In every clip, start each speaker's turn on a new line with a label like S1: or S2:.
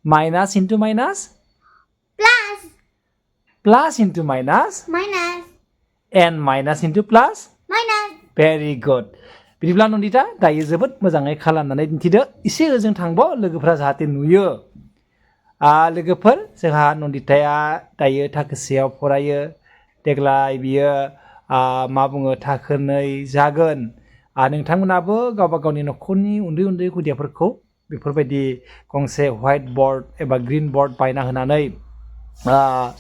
S1: Minus into minus?
S2: Plus.
S1: Plus into minus?
S2: Minus.
S1: And minus into plus?
S2: Minus.
S1: Very good. बिदिब्ला नन्दिता दायो जोबोद मोजाङै खालामनानै दिन्थिदो एसे ओजों थांबाव लोगोफोरा जाहाथे नुयो लोगोफोर जोंहा नन्दिताया दायो थाखोसेयाव फरायो देग्लाय बियो मा बुङो थाखो 2 जागोन नोंथांमोनाबो गावबा गावनि नखरनि उन्दै उन्दै खुदियाफोरखौ बेफोरबायदि गंसे व्हाइट बर्ड एबा ग्रीन बर्ड बायना होनानै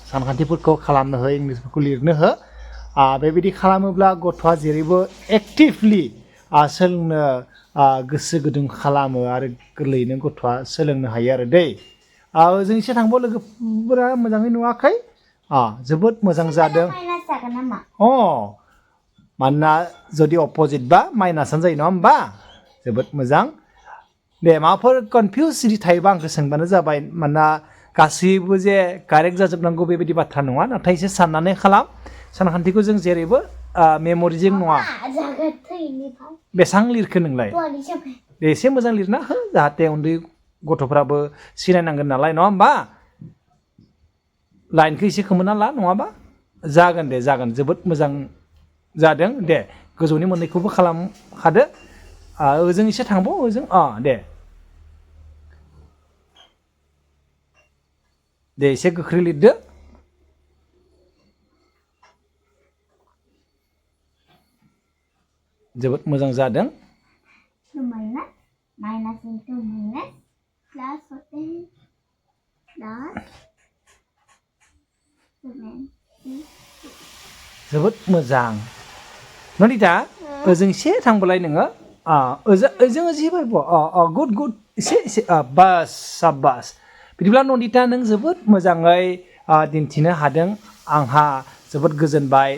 S1: सानखान्थिफोरखौ खालामनो हो इंलिसफोरखौ लिरनो हो बेबायदि खालामोब्ला गथ'आ जेरैबो एक्टिभलि सोलोंनो गोसो गुदुं खालामो आरो गोरलैयैनो गथ'आ सोलोंनो हायो आरो दै जों एसे थांबाव लोगोफोरा मोजाङै नुवाखै जोबोद मोजां जादों मानोना जुदि अपोजिट बा माइनासआनो जायो नङा होमबा जोबोद मोजां दे माबाफोर कनफिउज जुदि थायोबा आंखौ सोंबानो जाबाय मानोना गासैबो जे कारेक्ट जाजोबनांगौ बेबायदि बाथ्रा नङा नाथाय एसे साननानै खालाम सानखान्थिखौ जों जेरैबो मेम'रिजों नङा बेसेबां लिरखो नोंलाय दे एसे मोजां लिरना हो जाहाथे उन्दै गथ'फ्राबो सिनायनांगोन नालाय नङा होमबा लाइनखौ एसे खोमोना ला नङाबा जागोन दे जागोन जोबोद मोजां जादों दे गोजौनि मोननैखौबो खालामखादो ओजों एसे थांबाव ओजों दे एसे गोख्रै लिरदो जोबोद मोजां जादों
S2: minus into minus plus होते हैं plus 7
S1: जोबोद मोजां नन्दिता ओजों एसे थांबालाय नोङो ओजों एसे फैबाव गुड गुड एसे बास साबास बिदिब्ला नन्दिता नों जोबोद मोजाङै दिन्थिनो हादों आंहा जोबोद गोजोनबाय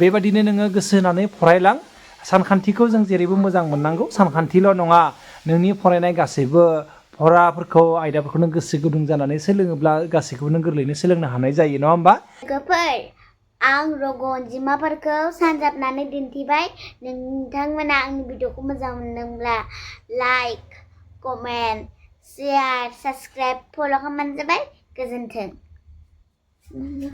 S1: बेबादिनो नोङो गोसो होनानै फरायलां सानखान्थिखौ जों जेरैबो मोजां मोननांगौ सानखान्थिल' नङा नोंनि फरायनाय गासैबो फराफोरखौ आयदाफोरखौ नों गोसो गुदुं जानानै सोलोङोब्ला गासैखौबो नों गोरलैयैनो सोलोंनो हानाय जायो नङा होमबा
S2: लोगोफोर आं रग' अनजिमाफोरखौ सानजाबनानै दिन्थिबाय नोंथांमोना आंनि भिडिअखौ मोजां मोनदोंब्ला लाइक कमेन्ट शेयार साबस्क्राइब फल' खालामबानो जाबाय गोजोन्थों